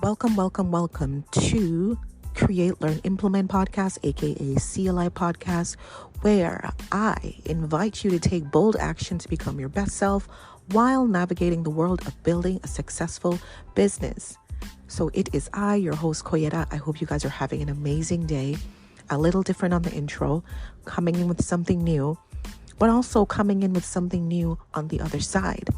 Welcome to Create.Learn.Implement podcast, aka CLI podcast, where I invite you to take bold action to become your best self while navigating the world of building a successful business. So it is I, your host, Coyetta. I hope you guys are having an amazing day. A little different on the intro, coming in with something new, but also coming in with something new on the other side.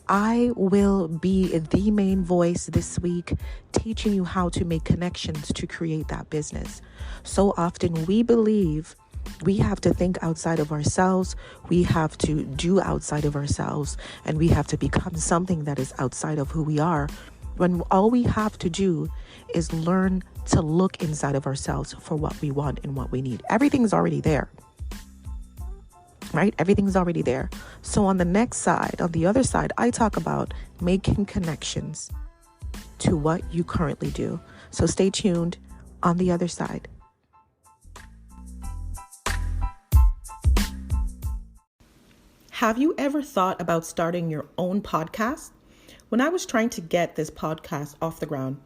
I will be the main voice this week, teaching you how to make connections to create that business. So often we believe we have to think outside of ourselves, we have to do outside of ourselves, and we have to become something that is outside of who we are, when all we have to do is learn to look inside of ourselves for what we want and what we need. Everything's already there. Right? Everything's already there. So on the other side, I talk about making connections to what you currently do. So stay tuned on the other side. Have you ever thought about starting your own podcast? When I was trying to get this podcast off the ground,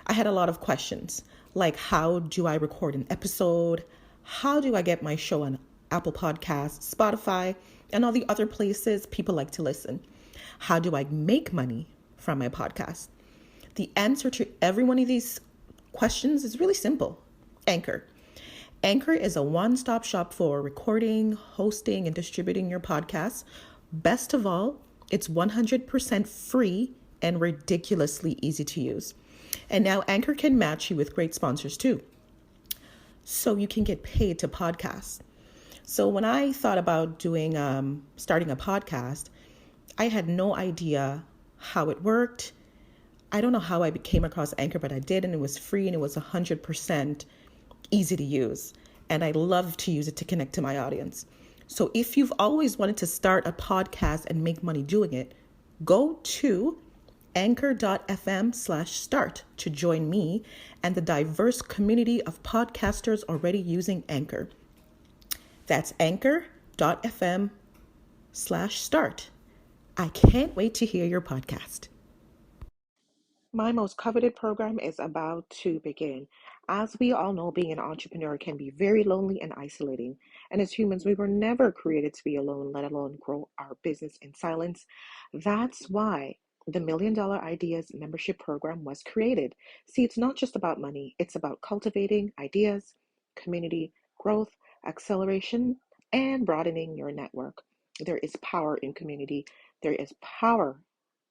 I had a lot of questions, like how do I record an episode? How do I get my show on Apple Podcasts, Spotify, and all the other places people like to listen? How do I make money from my podcast? The answer to every one of these questions is really simple. Anchor. Anchor is a one-stop shop for recording, hosting, and distributing your podcasts. Best of all, it's 100% free and ridiculously easy to use. And now Anchor can match you with great sponsors too, so you can get paid to podcast. So when I thought about starting a podcast, I had no idea how it worked. I don't know how I came across Anchor, but I did, and it was free and it was 100% easy to use. And I love to use it to connect to my audience. So if you've always wanted to start a podcast and make money doing it, go to anchor.fm/start to join me and the diverse community of podcasters already using Anchor. That's anchor.fm/start. I can't wait to hear your podcast. My most coveted program is about to begin. As we all know, being an entrepreneur can be very lonely and isolating. And as humans, we were never created to be alone, let alone grow our business in silence. That's why the $1 Million Ideas membership program was created. See, it's not just about money. It's about cultivating ideas, community growth, acceleration, and broadening your network. There is power in community. There is power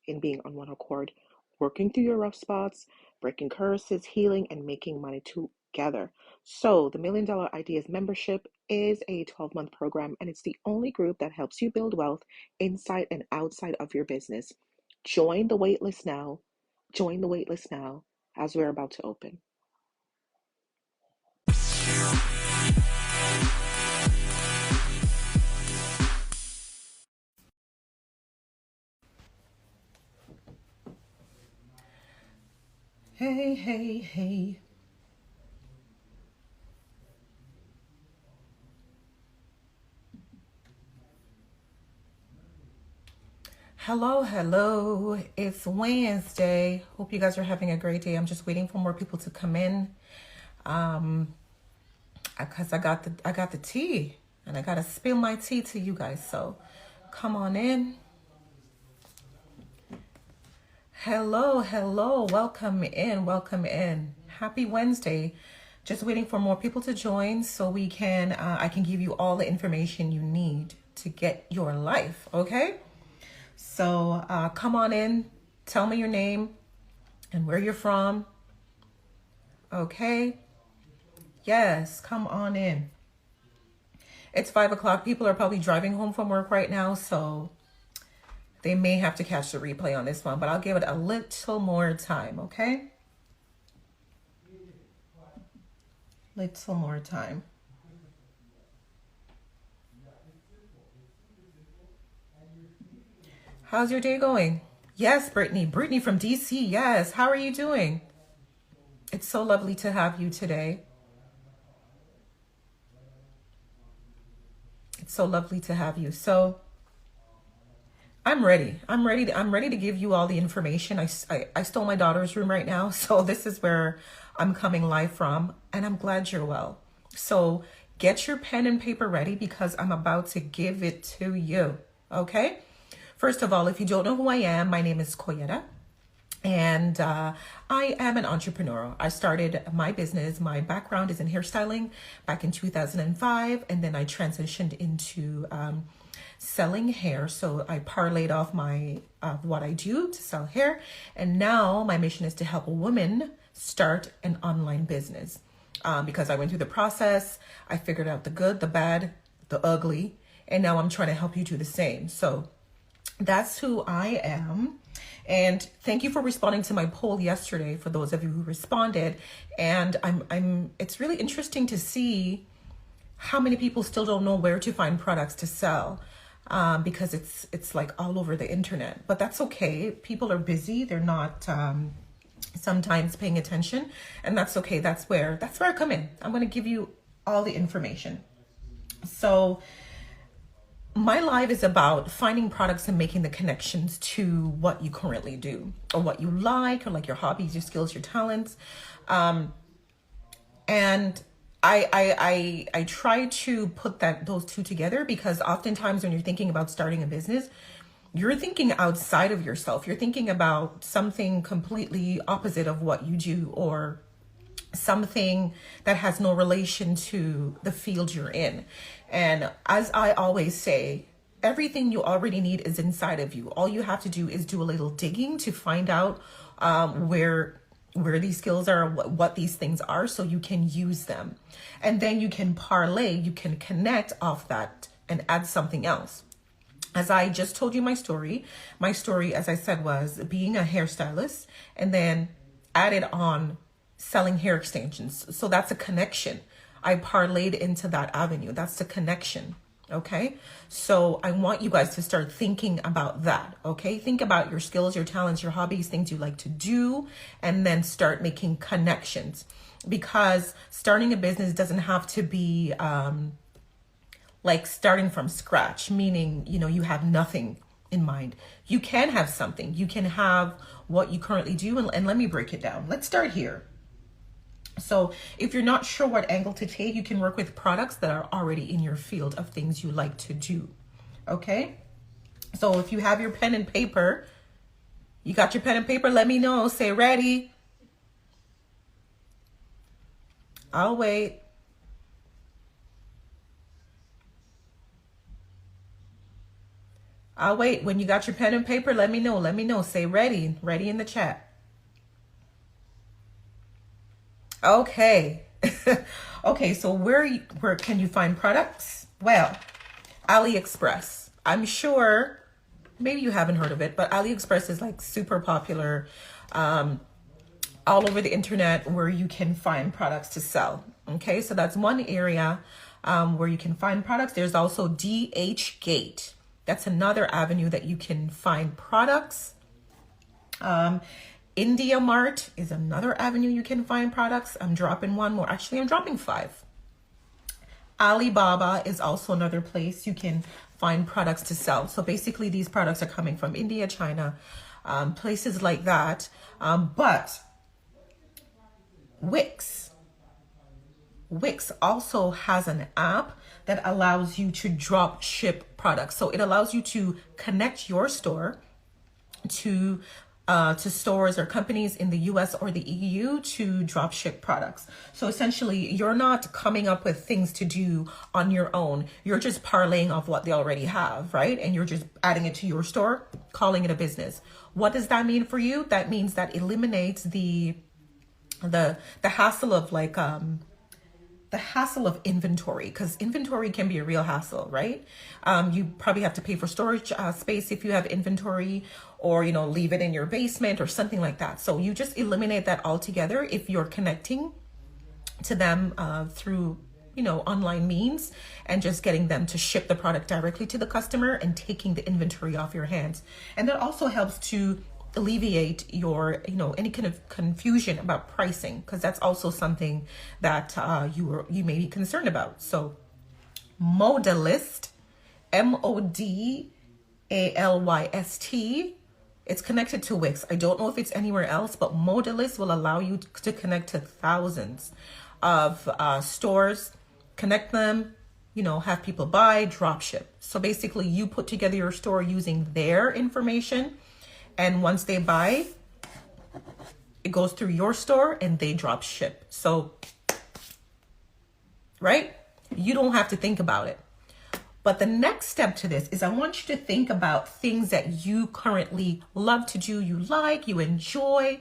in being on one accord, working through your rough spots, breaking curses, healing, and making money together. So the $1 Million Ideas membership is a 12-month program, and it's the only group that helps you build wealth inside and outside of your business. Join the waitlist now. Join the waitlist now, as we're about to open. Hey. Hello. It's Wednesday. Hope you guys are having a great day. I'm just waiting for more people to come in. Because I got the tea, and I gotta spill my tea to you guys. So come on in. Hello. Welcome in. Happy Wednesday. Just waiting for more people to join so we can I can give you all the information you need to get your life, okay? So come on in, tell me your name and where you're from. Okay? Yes, come on in. It's 5:00. People are probably driving home from work right now, so they may have to catch the replay on this one, but I'll give it a little more time, okay? Little more time. How's your day going? Yes, Brittany from DC. Yes. How are you doing? It's so lovely to have you today. It's so lovely to have you. So I'm ready. I'm ready to give you all the information. I stole my daughter's room right now. So this is where I'm coming live from. And I'm glad you're well. So get your pen and paper ready because I'm about to give it to you. Okay. First of all, if you don't know who I am, my name is Coyetta. And I am an entrepreneur. I started my business. My background is in hairstyling back in 2005. And then I transitioned into selling hair. So I parlayed off my what I do to sell hair. And now my mission is to help a woman start an online business. Because I went through the process. I figured out the good, the bad, the ugly. And now I'm trying to help you do the same. So that's who I am. And thank you for responding to my poll yesterday for those of you who responded. And it's really interesting to see how many people still don't know where to find products to sell, because it's like all over the internet. But that's okay. People are busy. They're not sometimes paying attention, and that's okay. That's where I come in. I'm going to give you all the information. So my live is about finding products and making the connections to what you currently do or what you like, or like your hobbies, your skills, your talents. And I try to put those two together because oftentimes when you're thinking about starting a business, you're thinking outside of yourself. You're thinking about something completely opposite of what you do, or something that has no relation to the field you're in. And as I always say, everything you already need is inside of you. All you have to do is do a little digging to find out where these skills are, what these things are, so you can use them. And then you can parlay, you can connect off that and add something else. As I just told you my story, as I said, was being a hairstylist and then added on selling hair extensions. So that's a connection. I parlayed into that avenue. That's the connection. Okay. So I want you guys to start thinking about that. Okay. Think about your skills, your talents, your hobbies, things you like to do, and then start making connections, because starting a business doesn't have to be like starting from scratch, meaning, you have nothing in mind. You can have something. You can have what you currently do. And let me break it down. Let's start here. So if you're not sure what angle to take, you can work with products that are already in your field of things you like to do. Okay. So if you have your pen and paper, you got your pen and paper, let me know. Say ready. I'll wait. I'll wait. When you got your pen and paper, let me know. Let me know. Say ready. Ready in the chat. Okay. Okay, so where can you find products? Well, AliExpress. I'm sure maybe you haven't heard of it, but AliExpress is like super popular all over the internet where you can find products to sell. Okay, so that's one area where you can find products. There's also DHgate. That's another avenue that you can find products. India Mart is another avenue you can find products. I'm dropping one more. Actually, I'm dropping 5. Alibaba is also another place you can find products to sell. So basically, these products are coming from India, China, places like that. But Wix also has an app that allows you to drop ship products. So it allows you to connect your store to stores or companies in the US or the EU to drop ship products. So essentially, you're not coming up with things to do on your own. You're just parlaying off what they already have, right? And you're just adding it to your store, calling it a business. What does that mean for you? That means that eliminates the hassle of like the hassle of inventory, because inventory can be a real hassle, right? You probably have to pay for storage space if you have inventory, or, leave it in your basement or something like that. So you just eliminate that altogether if you're connecting to them through, online means, and just getting them to ship the product directly to the customer and taking the inventory off your hands. And that also helps to alleviate your, any kind of confusion about pricing, because that's also something that you may be concerned about. So Modalist, Alyst. It's connected to Wix. I don't know if it's anywhere else, but Modalist will allow you to connect to thousands of stores, connect them, have people buy, drop ship. So basically you put together your store using their information. And once they buy, it goes through your store and they drop ship. So, right? You don't have to think about it. But the next step to this is I want you to think about things that you currently love to do, you like, you enjoy.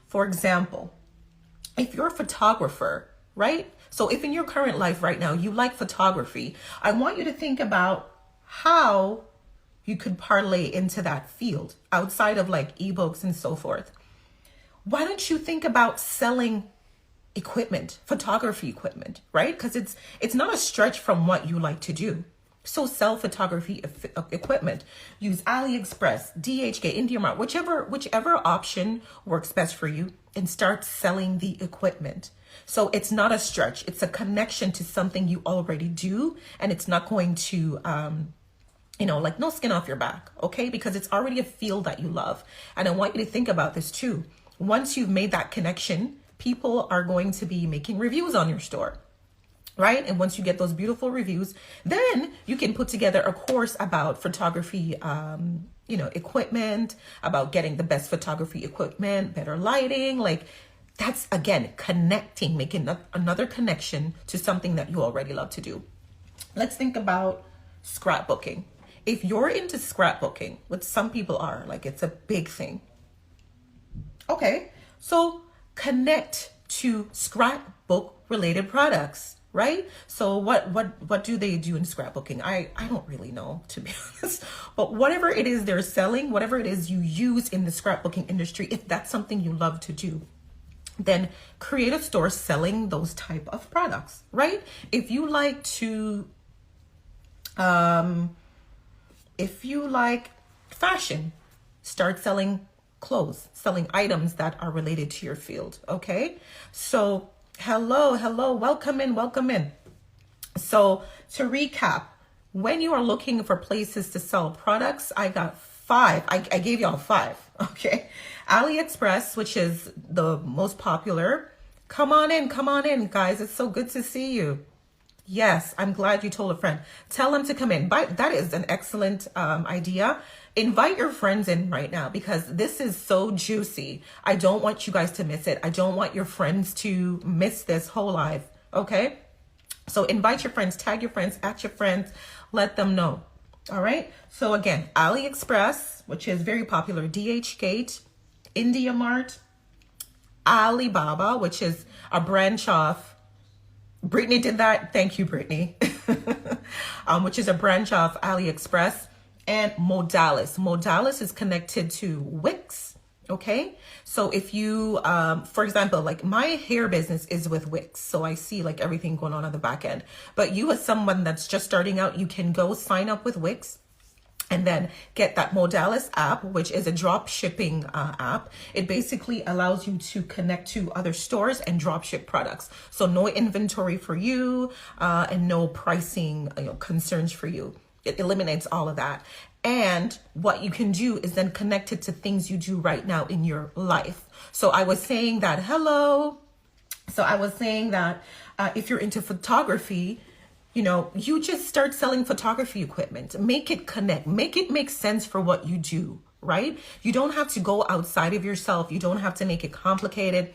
For example, if you're a photographer, right? So if in your current life right now, you like photography, I want you to think about how you could parlay into that field outside of like ebooks and so forth. Why don't you think about selling equipment, photography equipment, right? Because it's not a stretch from what you like to do. So sell photography equipment. Use AliExpress, DHK, IndiaMart, whichever option works best for you, and start selling the equipment. So it's not a stretch. It's a connection to something you already do, and it's not going to, like no skin off your back, okay? Because it's already a field that you love. And I want you to think about this too. Once you've made that connection, people are going to be making reviews on your store. Right? And once you get those beautiful reviews, then you can put together a course about photography, equipment, about getting the best photography equipment, better lighting. Like that's, again, connecting, making another connection to something that you already love to do. Let's think about scrapbooking. If you're into scrapbooking, which some people are, like it's a big thing. Okay, so connect to scrapbook related products. Right? So what do they do in scrapbooking? I don't really know, to be honest. But whatever it is they're selling, whatever it is you use in the scrapbooking industry, if that's something you love to do, then create a store selling those type of products, right? If you like to, if you like fashion, start selling clothes, selling items that are related to your field, okay? So hello, welcome in. So to recap, when you are looking for places to sell products, I got 5. I gave y'all 5, okay? AliExpress, which is the most popular. Come on in, guys. It's so good to see you. Yes, I'm glad you told a friend. Tell them to come in. That is an excellent idea. Invite your friends in right now because this is so juicy. I don't want you guys to miss it. I don't want your friends to miss this whole live. Okay? So invite your friends, tag your friends, at your friends, let them know. All right? So again, AliExpress, which is very popular, DHgate, IndiaMart, Alibaba, which is a branch of Brittany did that. Thank you, Brittany. Which is a branch of AliExpress. And Modalis. Modalis is connected to Wix. Okay. So if you, for example, like my hair business is with Wix. So I see like everything going on the back end. But you as someone that's just starting out, you can go sign up with Wix and then get that Modalis app, which is a drop shipping app. It basically allows you to connect to other stores and drop ship products. So no inventory for you and no pricing concerns for you. It eliminates all of that. And what you can do is then connect it to things you do right now in your life. So I was saying that, if you're into photography, you just start selling photography equipment. Make it connect, make it make sense for what you do, right? You don't have to go outside of yourself. You don't have to make it complicated.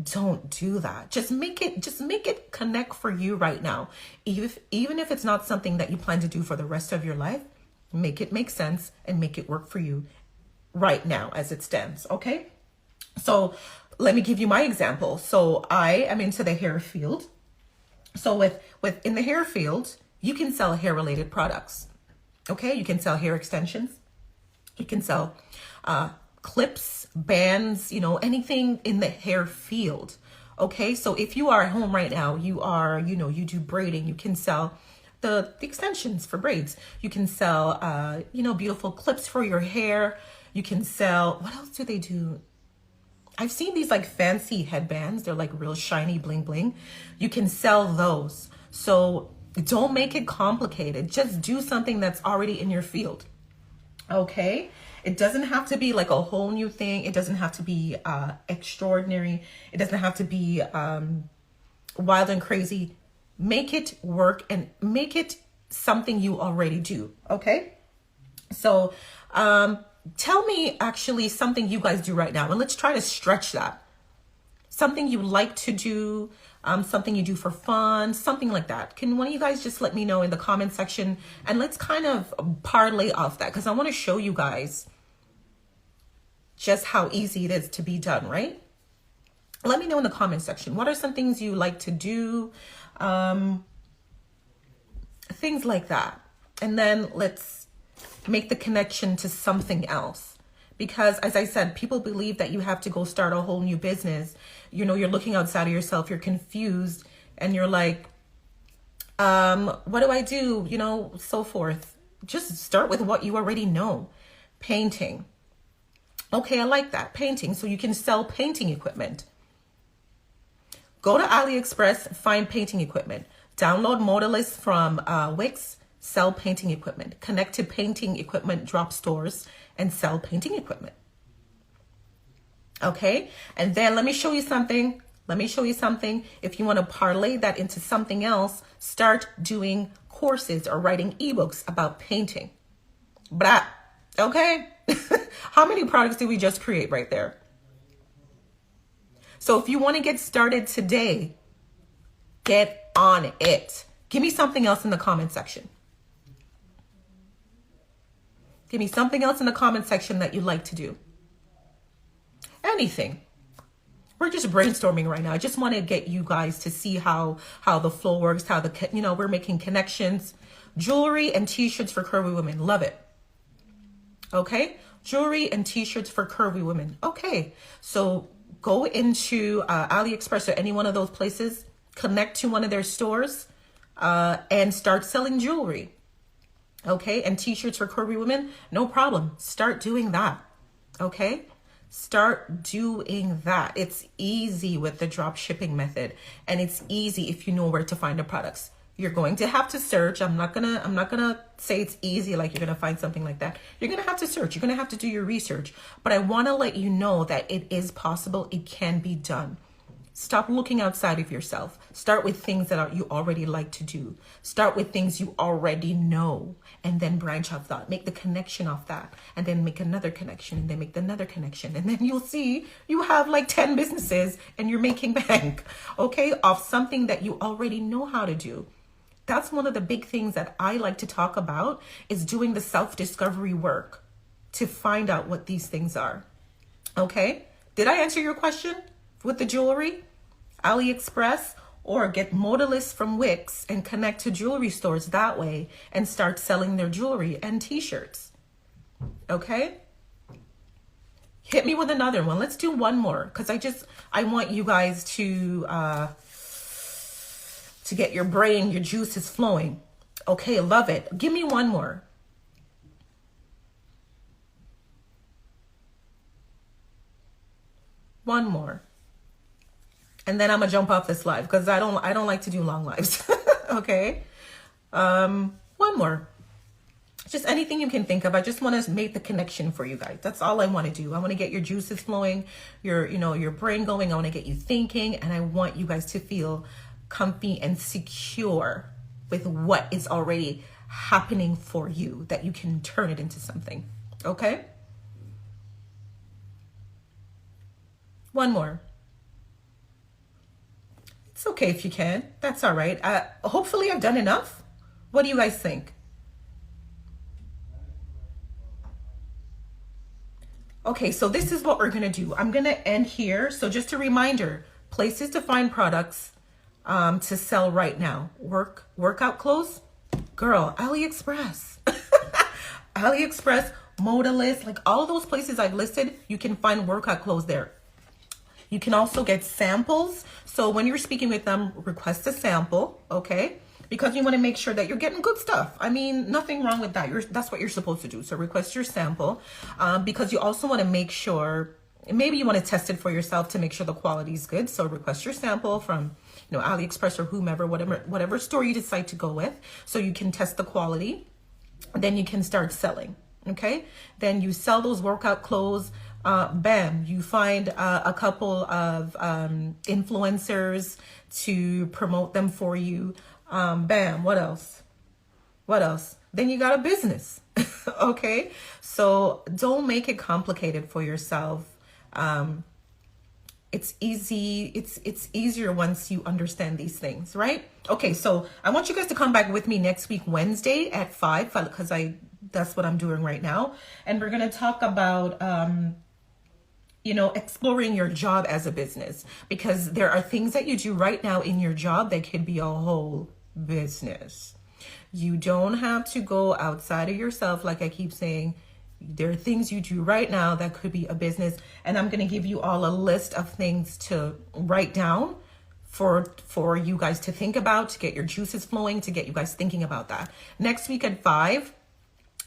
Don't do that. Just make it connect for you right now. Even if it's not something that you plan to do for the rest of your life, make it make sense and make it work for you right now as it stands. Okay. So let me give you my example. So I am into the hair field. So in the hair field, you can sell hair related products. Okay. You can sell hair extensions. You can sell, clips, bands, anything in the hair field. Okay. So if you are at home right now, you do braiding, you can sell the extensions for braids. You can sell, beautiful clips for your hair. You can sell, what else do they do? I've seen these like fancy headbands. They're like real shiny bling bling. You can sell those. So don't make it complicated. Just do something that's already in your field. Okay. It doesn't have to be like a whole new thing. It doesn't have to be extraordinary. It doesn't have to be wild and crazy. Make it work and make it something you already do. Okay. So tell me actually something you guys do right now, and let's try to stretch that. Something you like to do, something you do for fun, something like that. Can one of you guys just let me know in the comment section, and let's kind of parlay off that, because I want to show you guys just how easy it is to be done, right? Let me know in the comment section. What are some things you like to do? Things like that. And then let's make the connection to something else. Because as I said, people believe that you have to go start a whole new business. You know, you're looking outside of yourself, you're confused, and you're like, what do I do? You know, so forth. Just start with what you already know. Painting. Okay, I like that. Painting. So you can sell painting equipment. Go to AliExpress, find painting equipment. Download Modalist from Wix, sell painting equipment. Connect to painting equipment drop stores and sell painting equipment. Okay, and then let me show you something. If you want to parlay that into something else, start doing courses or writing ebooks about painting. Blah. Okay. How many products did we just create right there? So if you want to get started today, get on it. Give me something else in the comment section. Give me something else in the comment section that you like to do. Anything. We're just brainstorming right now. I just want to get you guys to see how the flow works, how we're making connections. Jewelry and t-shirts for curvy women. Love it. Okay. Jewelry and t-shirts for curvy women. Okay. So go into AliExpress or any one of those places, connect to one of their stores, and start selling jewelry. Okay. And t-shirts for curvy women. No problem. Start doing that. Okay. Start doing that. It's easy with the drop shipping method, and it's easy if you know where to find the products. You're going to have to search. I'm not gonna say it's easy like you're gonna find something like that. You're gonna have to search. You're gonna have to do your research. But I want to let you know that it is possible. It can be done. Stop looking outside of yourself. Start with things that you already like to do. Start with things you already know, and then branch off that. Make the connection off that, and then make another connection, and then make another connection. And then you'll see you have like 10 businesses and you're making bank, okay, off something that you already know how to do. That's one of the big things that I like to talk about, is doing the self-discovery work to find out what these things are. Okay? Did I answer your question with the jewelry? AliExpress, or get Modalist from Wix and connect to jewelry stores that way and start selling their jewelry and t-shirts. Okay? Hit me with another one. Let's do one more, because I want you guys to get your brain, your juices flowing. Okay, love it. Give me one more. One more. And then I'm gonna jump off this live, because I don't like to do long lives. Okay. One more. Just anything you can think of. I just want to make the connection for you guys. That's all I want to do. I want to get your juices flowing, your brain going. I want to get you thinking, and I want you guys to feel comfy and secure with what is already happening for you, that you can turn it into something. Okay? One more. It's okay if you can. That's all right. Hopefully I've done enough. What do you guys think? Okay, so this is what we're going to do. I'm going to end here. So just a reminder, places to find products to sell right now. Workout clothes? Girl, AliExpress. AliExpress, Modalist, like all of those places I've listed, you can find workout clothes there. You can also get samples. So when you're speaking with them, request a sample, okay? Because you want to make sure that you're getting good stuff. I mean, nothing wrong with that. That's what you're supposed to do. So request your sample, because you also want to make sure, maybe you want to test it for yourself to make sure the quality is good. So request your sample from, AliExpress or whomever, whatever store you decide to go with, so you can test the quality. Then you can start selling. Okay. Then you sell those workout clothes. Bam, you find a couple of influencers to promote them for you. Bam, what else? What else? Then you got a business. Okay. So don't make it complicated for yourself. It's easy. It's easier once you understand these things, right? Okay. So I want you guys to come back with me next week, Wednesday at 5, because that's what I'm doing right now. And we're going to talk about, exploring your job as a business, because there are things that you do right now in your job that could be a whole business. You don't have to go outside of yourself. Like I keep saying, there are things you do right now that could be a business. And I'm going to give you all a list of things to write down for you guys to think about, to get your juices flowing, to get you guys thinking about that. Next week at 5,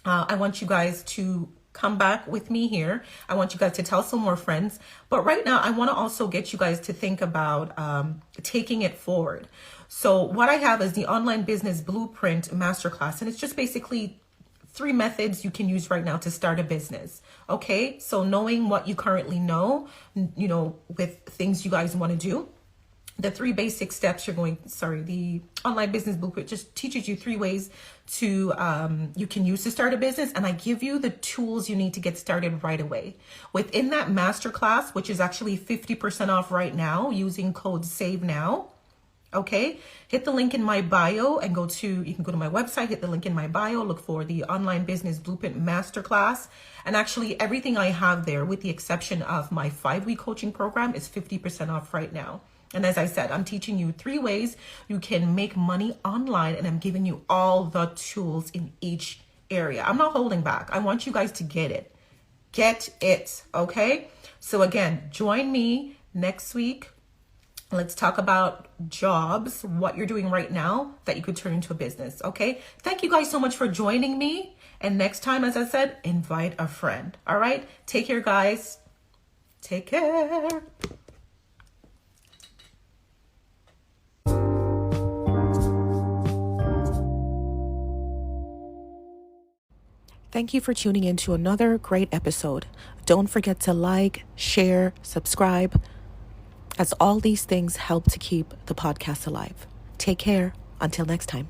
I want you guys to come back with me here. I want you guys to tell some more friends. But right now, I want to also get you guys to think about taking it forward. So what I have is the Online Business Blueprint Masterclass. And it's just basically 3 methods you can use right now to start a business. Okay. So knowing what you currently know, with things you guys want to do. The 3 basic steps the Online Business Blueprint just teaches you 3 ways to you can use to start a business, and I give you the tools you need to get started right away. Within that masterclass, which is actually 50% off right now using code SAVENOW. Okay, hit the link in my bio and you can go to my website, hit the link in my bio, look for the Online Business Blueprint Masterclass. And actually everything I have there, with the exception of my 5-week coaching program, is 50% off right now. And as I said, I'm teaching you 3 ways you can make money online, and I'm giving you all the tools in each area. I'm not holding back. I want you guys to get it. Get it, okay? So again, join me next week. Let's talk about jobs, what you're doing right now that you could turn into a business, okay? Thank you guys so much for joining me. And next time, as I said, invite a friend, all right? Take care, guys. Take care. Thank you for tuning in to another great episode. Don't forget to like, share, subscribe, as all these things help to keep the podcast alive. Take care. Until next time.